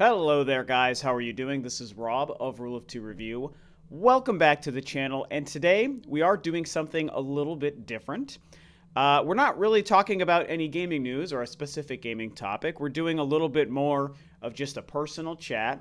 Hello there, guys. How are you doing? This is Rob of Rule of Two Review. Welcome back to the channel, and today we are doing something a little bit different. We're not really talking about any gaming news or a specific gaming topic. We're doing a little bit more of just a personal chat.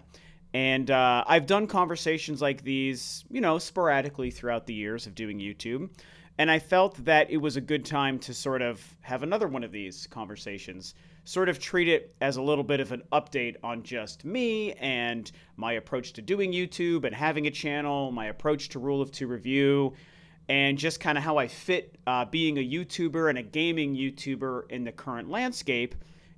And I've done conversations like these, sporadically throughout the years of doing YouTube. And I felt that it was a good time to sort of have another one of these conversations, sort of treat it as a little bit of an update on just me and my approach to doing YouTube and having a channel, my approach to Rule of Two Review, and just kind of how I fit being a YouTuber and a gaming YouTuber in the current landscape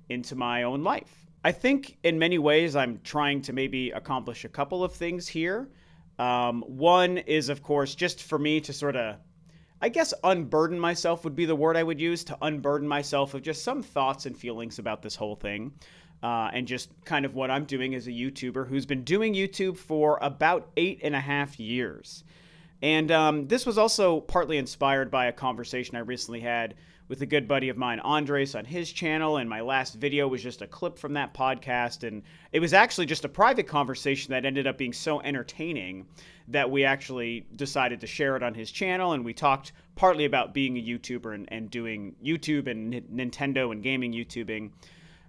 into my own life. I think in many ways I'm trying to maybe accomplish a couple of things here. One is, of course, just for me to sort of, I guess, unburden myself would be the word I would use, to unburden myself of just some thoughts and feelings about this whole thing. And just kind of what I'm doing as a YouTuber who's been doing YouTube for about 8.5 years. And this was also partly inspired by a conversation I recently had with a good buddy of mine, Andres, on his channel. And my last video was just a clip from that podcast. And it was actually just a private conversation that ended up being so entertaining that we actually decided to share it on his channel. And we talked partly about being a YouTuber and doing YouTube and Nintendo and gaming YouTubing.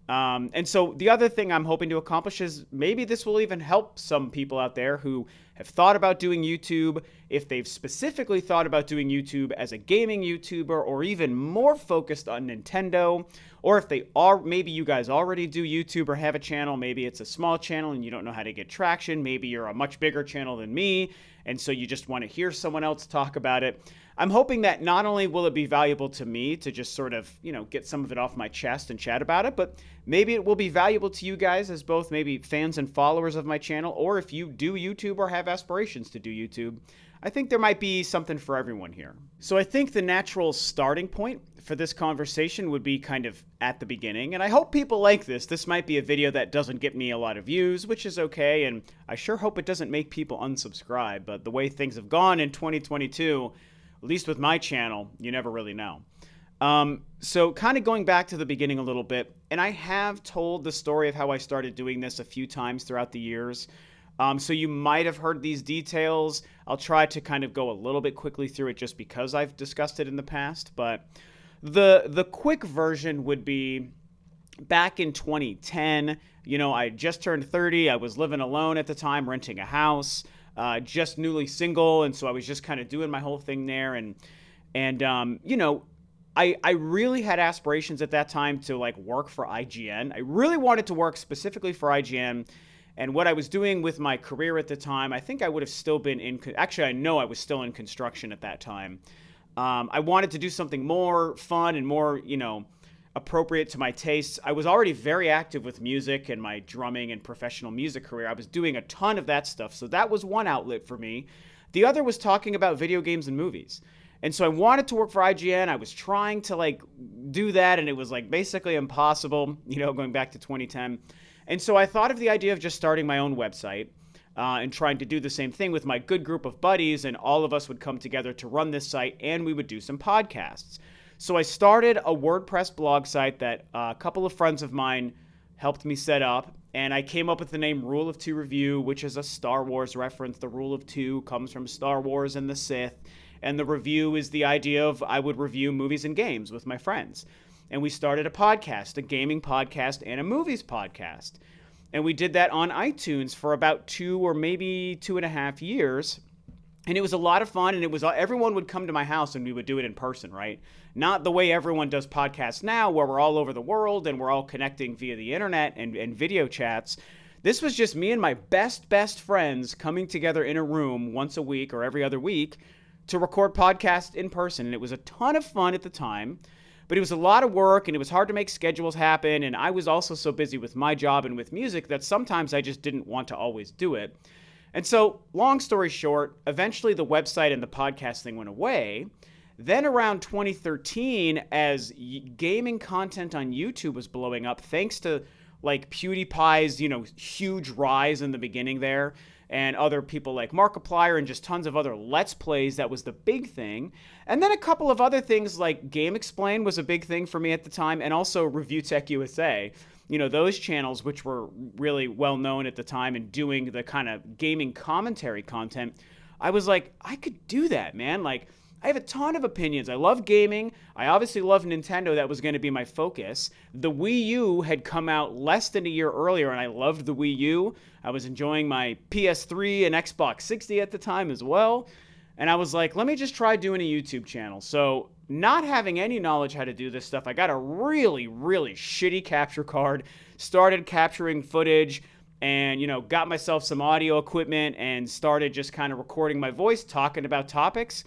And so the other thing I'm hoping to accomplish is maybe this will even help some people out there who have thought about doing YouTube, if they've specifically thought about doing YouTube as a gaming YouTuber or even more focused on Nintendo, or if they are, maybe you guys already do YouTube or have a channel, maybe it's a small channel and you don't know how to get traction, maybe you're a much bigger channel than me, and so you just want to hear someone else talk about it. I'm hoping that not only will it be valuable to me to just sort of, get some of it off my chest and chat about it, but maybe it will be valuable to you guys as both maybe fans and followers of my channel, or if you do YouTube or have aspirations to do YouTube. I think there might be something for everyone here. So I think the natural starting point for this conversation would be kind of at the beginning, and I hope people like this. This might be a video that doesn't get me a lot of views, which is okay, and I sure hope it doesn't make people unsubscribe, but the way things have gone in 2022, at least with my channel, you never really know. So kind of going back to the beginning a little bit, and I have told the story of how I started doing this a few times throughout the years. So you might have heard these details. I'll try to kind of go a little bit quickly through it just because I've discussed it in the past. But the quick version would be back in 2010, I just turned 30. I was living alone at the time, renting a house, just newly single. And so I was just kind of doing my whole thing there. I really had aspirations at that time to work for IGN. I really wanted to work specifically for IGN. And what I was doing with my career at the time, I think I would have still been actually, I know I was still in construction at that time. I wanted to do something more fun and more, appropriate to my tastes. I was already very active with music and my drumming and professional music career. I was doing a ton of that stuff. So that was one outlet for me. The other was talking about video games and movies. And so I wanted to work for IGN. I was trying to do that, and it was basically impossible, going back to 2010. And so I thought of the idea of just starting my own website and trying to do the same thing with my good group of buddies, and all of us would come together to run this site, and we would do some podcasts. So I started a WordPress blog site that a couple of friends of mine helped me set up, and I came up with the name Rule of Two Review, which is a Star Wars reference. The Rule of Two comes from Star Wars and the Sith, and the review is the idea of I would review movies and games with my friends. And we started a podcast, a gaming podcast and a movies podcast. And we did that on iTunes for about 2 or maybe 2.5 years. And it was a lot of fun, and everyone would come to my house and we would do it in person, right? Not the way everyone does podcasts now, where we're all over the world and we're all connecting via the internet and video chats. This was just me and my best friends coming together in a room once a week or every other week to record podcasts in person. And it was a ton of fun at the time. But it was a lot of work, and it was hard to make schedules happen, and I was also so busy with my job and with music that sometimes I just didn't want to always do it. And so, long story short, eventually the website and the podcast thing went away. Then around 2013, as gaming content on YouTube was blowing up, thanks to PewDiePie's, huge rise in the beginning there, and other people like Markiplier and just tons of other Let's Plays, that was the big thing. And then a couple of other things like Game Explain was a big thing for me at the time, and also Review Tech USA. those channels, which were really well known at the time and doing the kind of gaming commentary content, I was like, I could do that, man. Like, I have a ton of opinions. I love gaming. I obviously love Nintendo. That was going to be my focus. The Wii U had come out less than a year earlier, and I loved the Wii U. I was enjoying my PS3 and Xbox 60 at the time as well. And I was like, let me just try doing a YouTube channel. So not having any knowledge how to do this stuff, I got a really, really shitty capture card, started capturing footage, and, got myself some audio equipment and started just kind of recording my voice, talking about topics.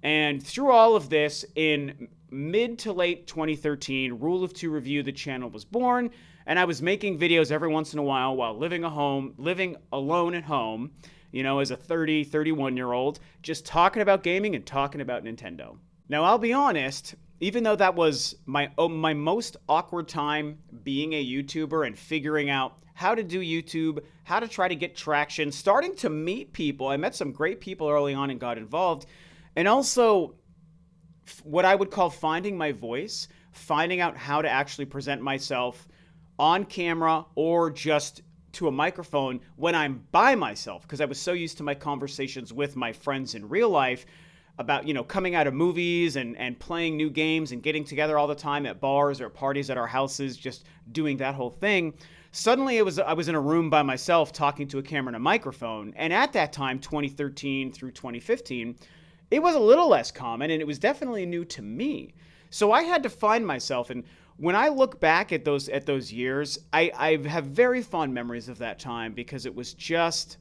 And through all of this, in mid to late 2013, Rule of Two Review, the channel was born, and I was making videos every once in a while living alone at home, as a 31-year-old, just talking about gaming and talking about Nintendo. Now, I'll be honest, even though that was my most awkward time being a YouTuber and figuring out how to do YouTube, how to try to get traction, starting to meet people. I met some great people early on and got involved. And also, what I would call finding my voice, finding out how to actually present myself on camera or just to a microphone when I'm by myself, because I was so used to my conversations with my friends in real life about, coming out of movies and playing new games and getting together all the time at bars or parties at our houses, just doing that whole thing. Suddenly, I was in a room by myself talking to a camera and a microphone. And at that time, 2013 through 2015, it was a little less common, and it was definitely new to me. So I had to find myself. And when I look back at those years, I have very fond memories of that time, because it was just,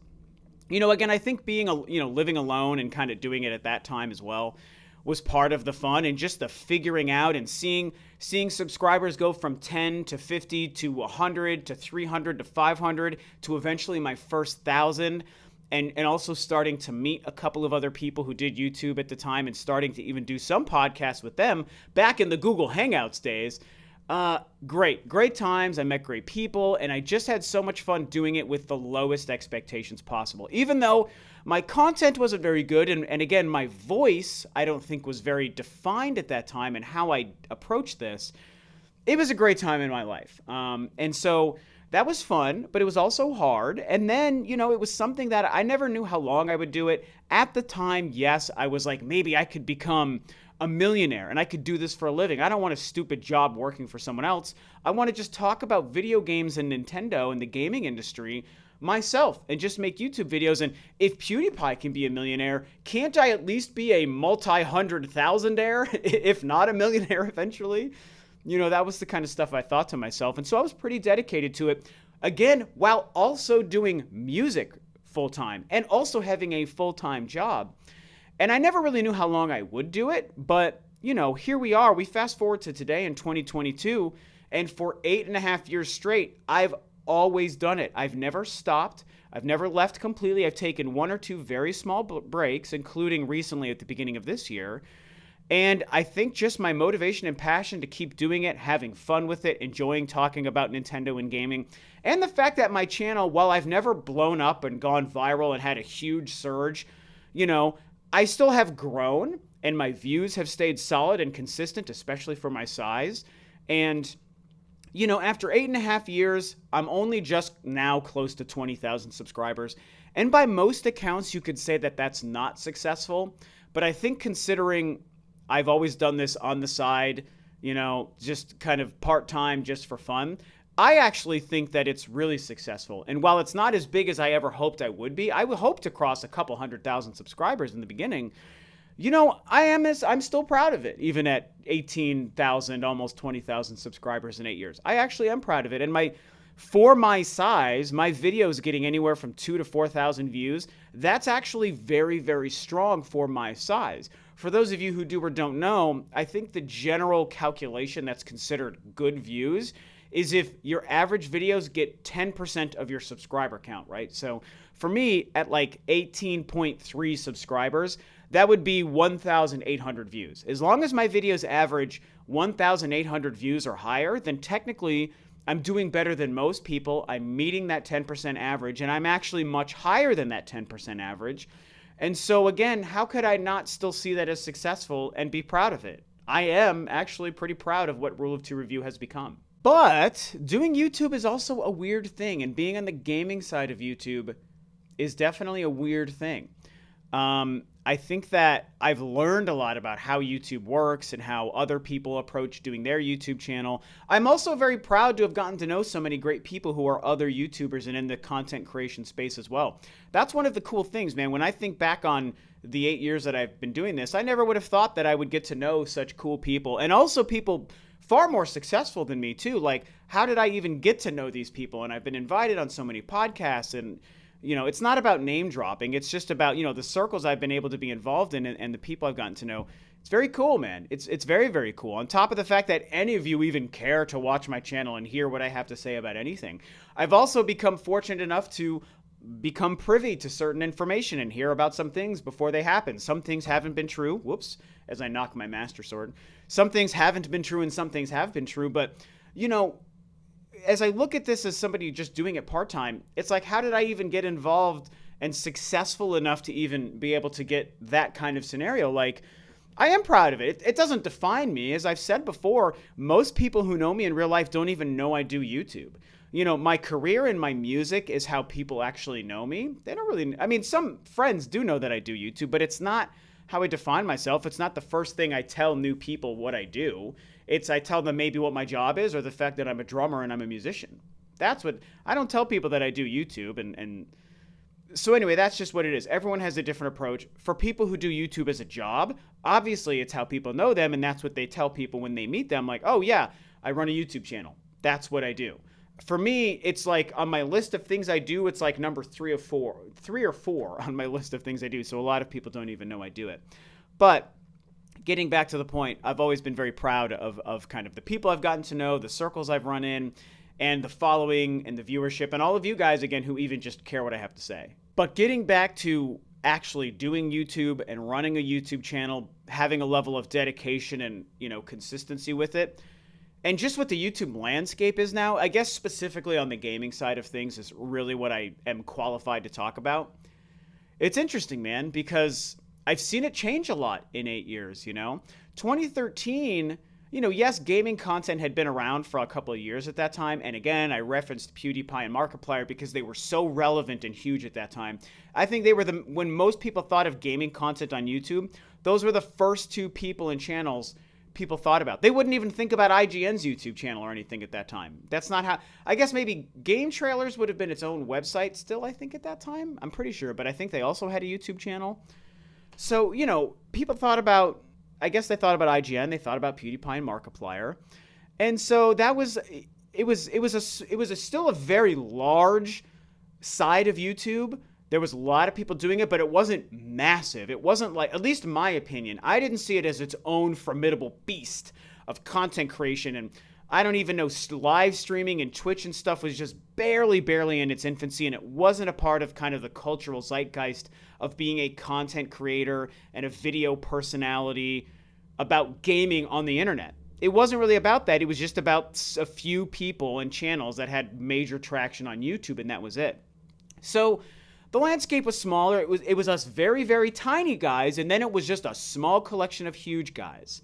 again, I think being living alone and kind of doing it at that time as well was part of the fun, and just the figuring out and seeing subscribers go from 10 to 50 to 100 to 300 to 500 to eventually my first 1,000. And also starting to meet a couple of other people who did YouTube at the time, and starting to even do some podcasts with them back in the Google Hangouts days. Great times. I met great people, and I just had so much fun doing it with the lowest expectations possible. Even though my content wasn't very good, and again, my voice, I don't think, was very defined at that time, and how I approached this, it was a great time in my life. And so that was fun, but it was also hard. And then, it was something that I never knew how long I would do it. At the time, yes, I was like, maybe I could become a millionaire and I could do this for a living. I don't want a stupid job working for someone else. I want to just talk about video games and Nintendo and the gaming industry myself and just make YouTube videos. And if PewDiePie can be a millionaire, can't I at least be a multi-100,000-aire, if not a millionaire eventually? That was the kind of stuff I thought to myself. And so I was pretty dedicated to it, again, while also doing music full-time and also having a full-time job. And I never really knew how long I would do it, but, here we are. We fast forward to today in 2022, and for 8.5 years straight, I've always done it. I've never stopped. I've never left completely. I've taken one or two very small breaks, including recently at the beginning of this year. And I think just my motivation and passion to keep doing it, having fun with it, enjoying talking about Nintendo and gaming, and the fact that my channel, while I've never blown up and gone viral and had a huge surge, I still have grown, and my views have stayed solid and consistent, especially for my size. And, after 8.5 years, I'm only just now close to 20,000 subscribers. And by most accounts, you could say that that's not successful. But I think, considering I've always done this on the side, just kind of part-time, just for fun, I actually think that it's really successful. And while it's not as big as I ever hoped I would be, I would hope to cross a couple 100,000 subscribers in the beginning. I'm still proud of it, even at 18,000, almost 20,000 subscribers in 8 years. I actually am proud of it. And for my size, my videos getting anywhere from 2,000 to 4,000 views, that's actually very, very strong for my size. For those of you who do or don't know, I think the general calculation that's considered good views is if your average videos get 10% of your subscriber count, right? So for me, at like 18.3 subscribers, that would be 1,800 views. As long as my videos average 1,800 views or higher, then technically I'm doing better than most people. I'm meeting that 10% average, and I'm actually much higher than that 10% average. And so again, how could I not still see that as successful and be proud of it? I am actually pretty proud of what Rule of Two Review has become. But doing YouTube is also a weird thing, and being on the gaming side of YouTube is definitely a weird thing. I think that I've learned a lot about how YouTube works and how other people approach doing their YouTube channel. I'm also very proud to have gotten to know so many great people who are other YouTubers and in the content creation space as well. That's one of the cool things, man. When I think back on the 8 years that I've been doing this, I never would have thought that I would get to know such cool people, and also people far more successful than me too. Like, how did I even get to know these people? And I've been invited on so many podcasts, and it's not about name dropping. It's just about, the circles I've been able to be involved in, and the people I've gotten to know. It's very cool, man. It's very, very cool. On top of the fact that any of you even care to watch my channel and hear what I have to say about anything. I've also become fortunate enough to become privy to certain information and hear about some things before they happen. Some things haven't been true. Whoops, as I knock my Master Sword. Some things haven't been true and some things have been true. But, as I look at this as somebody just doing it part-time, it's like, how did I even get involved and successful enough to even be able to get that kind of scenario? Like, I am proud of it. It doesn't define me. As I've said before, most people who know me in real life don't even know I do YouTube. My career and my music is how people actually know me. They don't really, some friends do know that I do YouTube, but it's not how I define myself. It's not the first thing I tell new people what I do. I tell them maybe what my job is, or the fact that I'm a drummer and I'm a musician. That's what, I don't tell people that I do YouTube. And so anyway, that's just what it is. Everyone has a different approach. For people who do YouTube as a job, obviously it's how people know them, and that's what they tell people when they meet them. Like, oh yeah, I run a YouTube channel. That's what I do. For me, it's like on my list of things I do, it's like number 3 or 4 on my list of things I do. So a lot of people don't even know I do it. But getting back to the point, I've always been very proud of kind of the people I've gotten to know, the circles I've run in, and the following and the viewership, and all of you guys, again, who even just care what I have to say. But getting back to actually doing YouTube and running a YouTube channel, having a level of dedication and, consistency with it, and just what the YouTube landscape is now, I guess specifically on the gaming side of things is really what I am qualified to talk about. It's interesting, man, because I've seen it change a lot in 8 years, 2013, yes, gaming content had been around for a couple of years at that time. And again, I referenced PewDiePie and Markiplier because they were so relevant and huge at that time. I think they were when most people thought of gaming content on YouTube, those were the first 2 people and channels people thought about. They wouldn't even think about IGN's YouTube channel or anything at that time. That's not how, I guess maybe Game Trailers would have been its own website still, I think, at that time. I'm pretty sure, but I think they also had a YouTube channel. So, people thought about, I guess they thought about IGN, they thought about PewDiePie and Markiplier. And so that was, it was still a very large side of YouTube. There was a lot of people doing it, but it wasn't massive. It wasn't like, at least in my opinion, I didn't see it as its own formidable beast of content creation. And I don't even know, live streaming and Twitch and stuff was just barely in its infancy, and it wasn't a part of kind of the cultural zeitgeist of being a content creator and a video personality about gaming on the internet. It wasn't really about that. It was just about a few people and channels that had major traction on YouTube, and that was it. So the landscape was smaller. It was us very, very tiny guys, and then it was just a small collection of huge guys.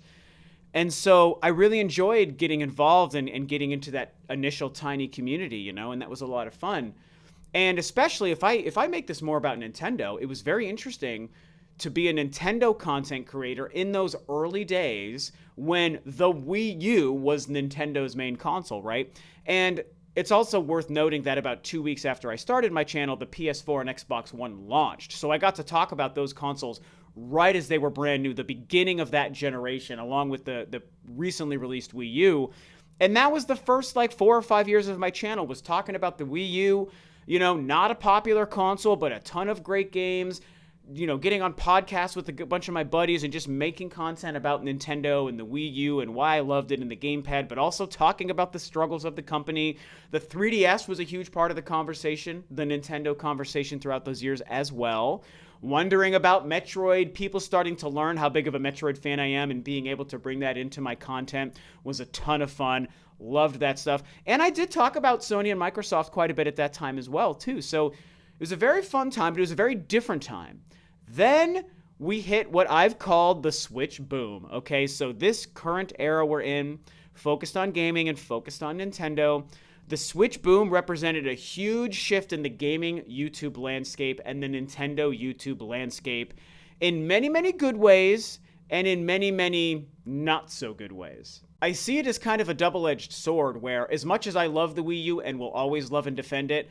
And so I really enjoyed getting involved and getting into that initial tiny community, and that was a lot of fun. And especially if I make this more about Nintendo, it was very interesting to be a Nintendo content creator in those early days when the Wii U was Nintendo's main console, right? And it's also worth noting that about 2 weeks after I started my channel, the PS4 and Xbox One launched. So I got to talk about those consoles right as they were brand new, the beginning of that generation, along with the recently released Wii U. And that was the first 4 or 5 years of my channel, was talking about the Wii U, not a popular console, but a ton of great games, getting on podcasts with a bunch of my buddies and just making content about Nintendo and the Wii U and why I loved it and the gamepad, but also talking about the struggles of the company. The 3DS was a huge part of the conversation, the Nintendo conversation throughout those years as well. Wondering about Metroid, people starting to learn how big of a Metroid fan I am, and being able to bring that into my content was a ton of fun. Loved that stuff. And I did talk about Sony and Microsoft quite a bit at that time as well, too. So it was a very fun time, but it was a very different time. Then we hit what I've called the Switch boom. Okay, so this current era we're in, focused on gaming and focused on Nintendo. The Switch boom represented a huge shift in the gaming YouTube landscape and the Nintendo YouTube landscape in many, many good ways and in many, many not so good ways. I see it as kind of a double-edged sword where, as much as I love the Wii U and will always love and defend it,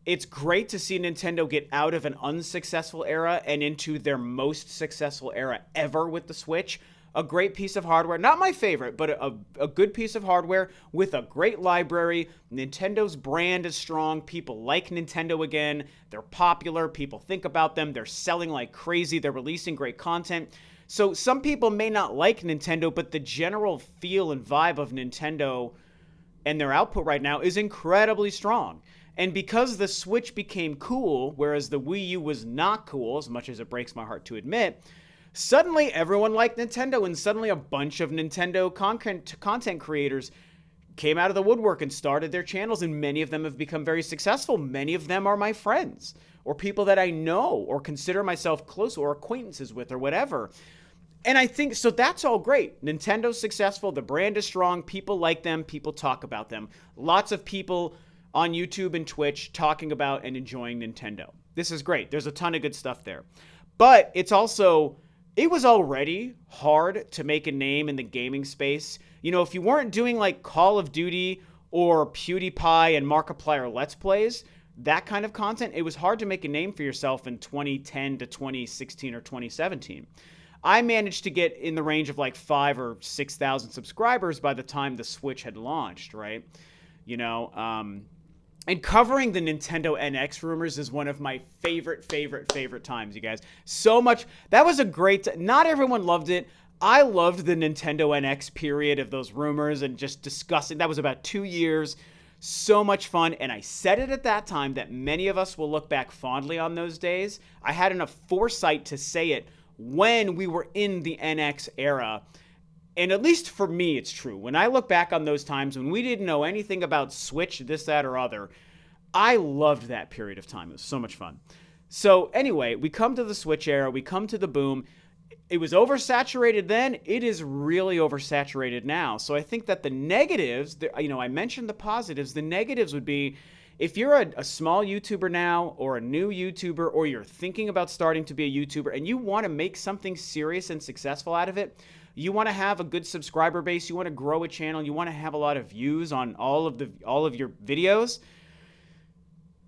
it's great to see Nintendo get out of an unsuccessful era and into their most successful era ever with the Switch. A great piece of hardware, not my favorite, but a good piece of hardware with a great library. Nintendo's brand is strong. People like Nintendo again. They're popular. People think about them. They're selling like crazy. They're releasing great content. So some people may not like Nintendo, but the general feel and vibe of Nintendo and their output right now is incredibly strong. And because the Switch became cool, whereas the Wii U was not cool, as much as it breaks my heart to admit, suddenly everyone liked Nintendo, and suddenly a bunch of Nintendo content creators came out of the woodwork and started their channels, and many of them have become very successful. Many of them are my friends or people that I know or consider myself close or acquaintances with or whatever. And I think, so that's all great. Nintendo's successful. The brand is strong. People like them. People talk about them. Lots of people on YouTube and Twitch talking about and enjoying Nintendo. This is great. There's a ton of good stuff there. But it's also, it was already hard to make a name in the gaming space. You know, if you weren't doing like Call of Duty or PewDiePie and Markiplier Let's Plays, that kind of content, it was hard to make a name for yourself in 2010 to 2016 or 2017. I managed to get in the range of like 5,000 or 6,000 subscribers by the time the Switch had launched, right? You know, and covering the Nintendo NX rumors is one of my favorite times, you guys. So much. That was a great, not everyone loved it. I loved the Nintendo NX period of those rumors and just discussing. That was about 2 years. So much fun. And I said it at that time that many of us will look back fondly on those days. I had enough foresight to say it when we were in the NX era. And at least for me, it's true. When I look back on those times when we didn't know anything about Switch, this, that, or other, I loved that period of time. It was so much fun. So anyway, we come to the Switch era. We come to the boom. It was oversaturated then. It is really oversaturated now. So I think that the negatives, you know, I mentioned the positives. The negatives would be, if you're a small YouTuber now or a new YouTuber, or you're thinking about starting to be a YouTuber and you want to make something serious and successful out of it, you want to have a good subscriber base, you want to grow a channel, you want to have a lot of views on all of your videos,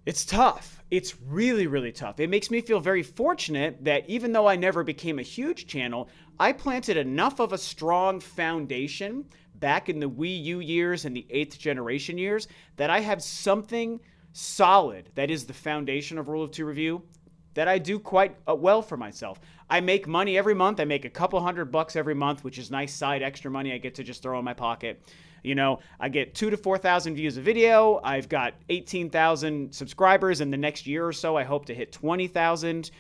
it's tough. It's really, really tough. It makes me feel very fortunate that even though I never became a huge channel, I planted enough of a strong foundation back in the Wii U years and the 8th generation years that I have something solid that is the foundation of Rule of Two Review that I do quite well for myself. I make money every month. I make a couple $100 every month, which is nice side extra money I get to just throw in my pocket. You know, I get 2,000 to 4,000 views a video. I've got 18,000 subscribers. In the next year or so, I hope to hit 20,000.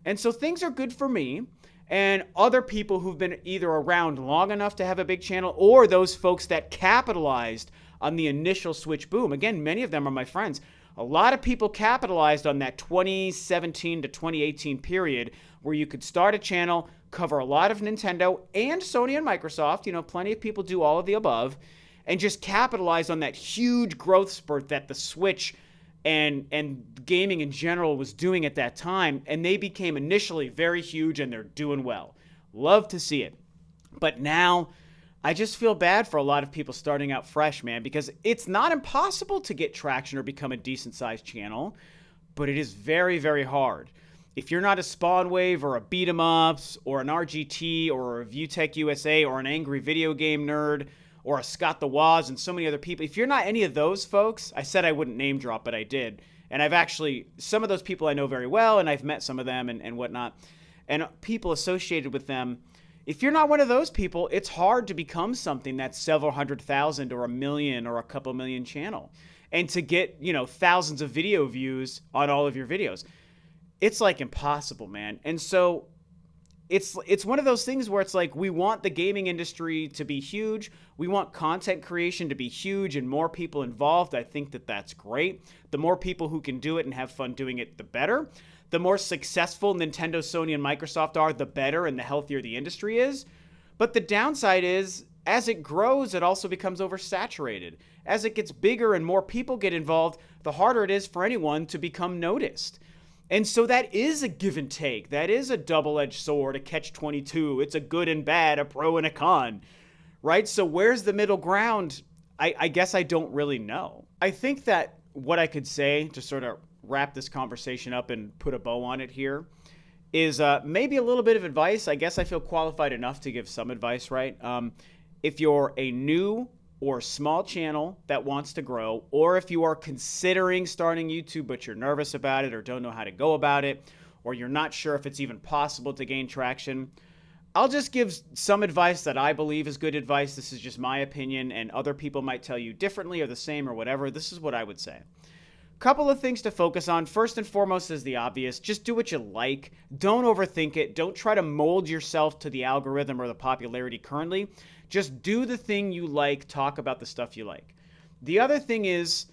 And so things are good for me. And other people who've been either around long enough to have a big channel, or those folks that capitalized on the initial Switch boom. Again, many of them are my friends. A lot of people capitalized on that 2017 to 2018 period where you could start a channel, cover a lot of Nintendo and Sony and Microsoft. You know, plenty of people do all of the above, and just capitalize on that huge growth spurt that the Switch and gaming in general was doing at that time. And they became initially very huge, and they're doing well. Love to see it. But now I just feel bad for a lot of people starting out fresh, man, because it's not impossible to get traction or become a decent-sized channel, but it is very, very hard. If you're not a Spawn Wave or a Beat 'em Ups or an RGT or a ViewTech USA or an Angry Video Game Nerd or a Scott the Woz and so many other people, if you're not any of those folks, I said I wouldn't name drop, but I did. And I've actually, some of those people I know very well, and I've met some of them and whatnot, and people associated with them. If you're not one of those people, it's hard to become something that's several 100,000 or 1 million or a couple million channel. And to get, you know, thousands of video views on all of your videos. It's like impossible, man. And so it's one of those things where it's like, we want the gaming industry to be huge. We want content creation to be huge and more people involved. I think that that's great. The more people who can do it and have fun doing it, the better. The more successful Nintendo, Sony, and Microsoft are, the better and the healthier the industry is. But the downside is as it grows, it also becomes oversaturated. As it gets bigger and more people get involved, the harder it is for anyone to become noticed. And so that is a give and take. That is a double-edged sword, a catch-22. It's a good and bad, a pro and a con, right? So where's the middle ground? I guess I don't really know. I think that what I could say to sort of wrap this conversation up and put a bow on it here is maybe a little bit of advice. I guess I feel qualified enough to give some advice, right? If you're a new or small channel that wants to grow, or if you are considering starting YouTube but you're nervous about it or don't know how to go about it, or you're not sure if it's even possible to gain traction, I'll just give some advice that I believe is good advice. This is just my opinion, and other people might tell you differently or the same or whatever. This is what I would say. Couple of things to focus on. First and foremost is the obvious. Just do what you like. Don't overthink it. Don't try to mold yourself to the algorithm or the popularity currently. Just do the thing you like. Talk about the stuff you like. The other thing is,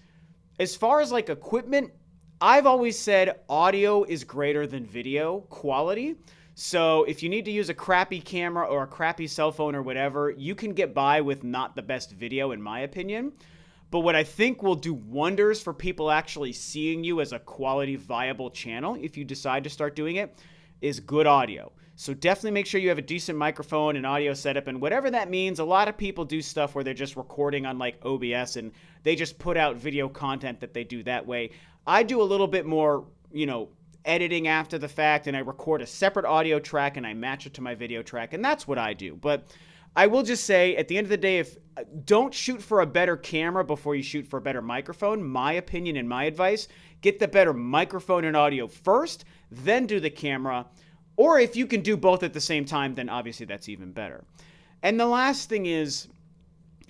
as far as like equipment, I've always said audio is greater than video quality. So if you need to use a crappy camera or a crappy cell phone or whatever, you can get by with not the best video, in my opinion. But what I think will do wonders for people actually seeing you as a quality, viable channel, if you decide to start doing it, is good audio. So definitely make sure you have a decent microphone and audio setup, and whatever that means. A lot of people do stuff where they're just recording on like OBS and they just put out video content that they do that way. I do a little bit more, editing after the fact, and I record a separate audio track and I match it to my video track, and that's what I do. But I will just say, at the end of the day, don't shoot for a better camera before you shoot for a better microphone. My opinion and my advice, get the better microphone and audio first, then do the camera. Or if you can do both at the same time, then obviously that's even better. And the last thing is,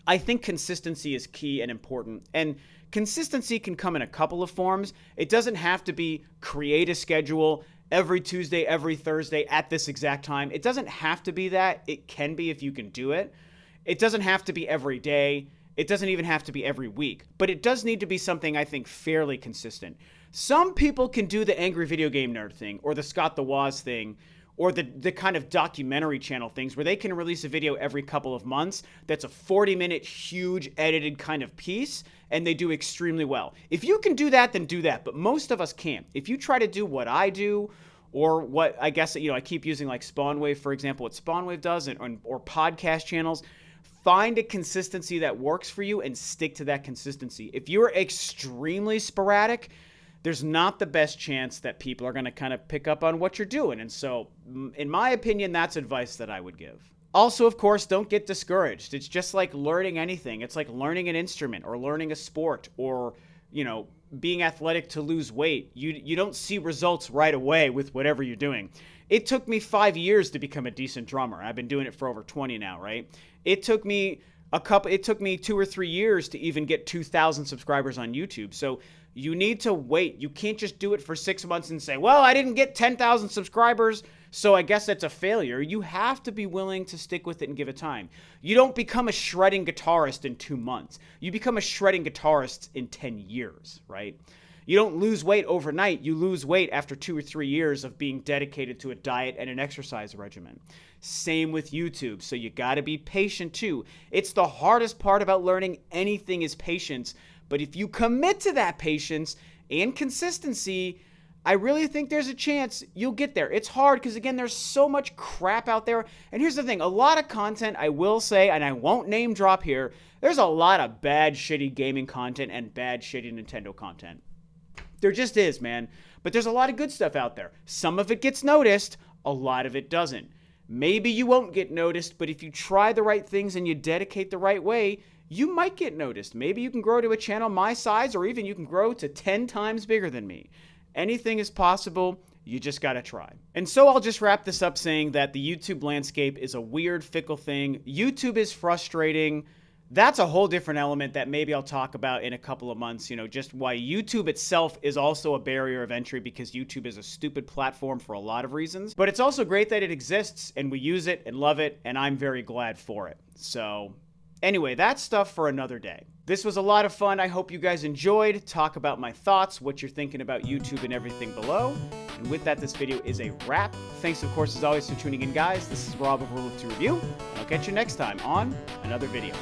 I think consistency is key and important. And consistency can come in a couple of forms. It doesn't have to be create a schedule every Tuesday, every Thursday at this exact time. It doesn't have to be that. It can be if you can do it. It doesn't have to be every day. It doesn't even have to be every week. But it does need to be something, I think, fairly consistent. Some people can do the Angry Video Game Nerd thing, or the Scott the Woz thing, or the kind of documentary channel things where they can release a video every couple of months that's a 40-minute, huge, edited kind of piece, and they do extremely well. If you can do that, then do that, but most of us can't. If you try to do what I do, or what I guess, I keep using like Spawnwave, for example, what Spawnwave does, or podcast channels, find a consistency that works for you and stick to that consistency. If you're extremely sporadic, there's not the best chance that people are going to kind of pick up on what you're doing. And so, in my opinion, that's advice that I would give. Also, of course, don't get discouraged. It's just like learning anything. It's like learning an instrument or learning a sport or, being athletic to lose weight. You don't see results right away with whatever you're doing. It took me 5 years to become a decent drummer. I've been doing it for over 20 now, right? It took me 2 or 3 years to even get 2,000 subscribers on YouTube. So you need to wait. You can't just do it for 6 months and say, well, I didn't get 10,000 subscribers, so I guess that's a failure. You have to be willing to stick with it and give it time. You don't become a shredding guitarist in 2 months. You become a shredding guitarist in 10 years, right? You don't lose weight overnight. You lose weight after 2 or 3 years of being dedicated to a diet and an exercise regimen. Same with YouTube. So you got to be patient too. It's the hardest part about learning anything is patience. But if you commit to that patience and consistency, I really think there's a chance you'll get there. It's hard because, again, there's so much crap out there. And here's the thing. A lot of content, I will say, and I won't name drop here, there's a lot of bad, shitty gaming content and bad, shitty Nintendo content. There just is, man. But there's a lot of good stuff out there. Some of it gets noticed. A lot of it doesn't. Maybe you won't get noticed, but if you try the right things and you dedicate the right way, you might get noticed. Maybe you can grow to a channel my size, or even you can grow to 10 times bigger than me. Anything is possible. You just got to try. And so I'll just wrap this up saying that the YouTube landscape is a weird, fickle thing. YouTube is frustrating. That's a whole different element that maybe I'll talk about in a couple of months, just why YouTube itself is also a barrier of entry, because YouTube is a stupid platform for a lot of reasons. But it's also great that it exists and we use it and love it, and I'm very glad for it. So anyway, that's stuff for another day. This was a lot of fun. I hope you guys enjoyed. Talk about my thoughts, what you're thinking about YouTube and everything below. And with that, this video is a wrap. Thanks, of course, as always, for tuning in, guys. This is Rob of Rule of Two Review, and I'll catch you next time on another video.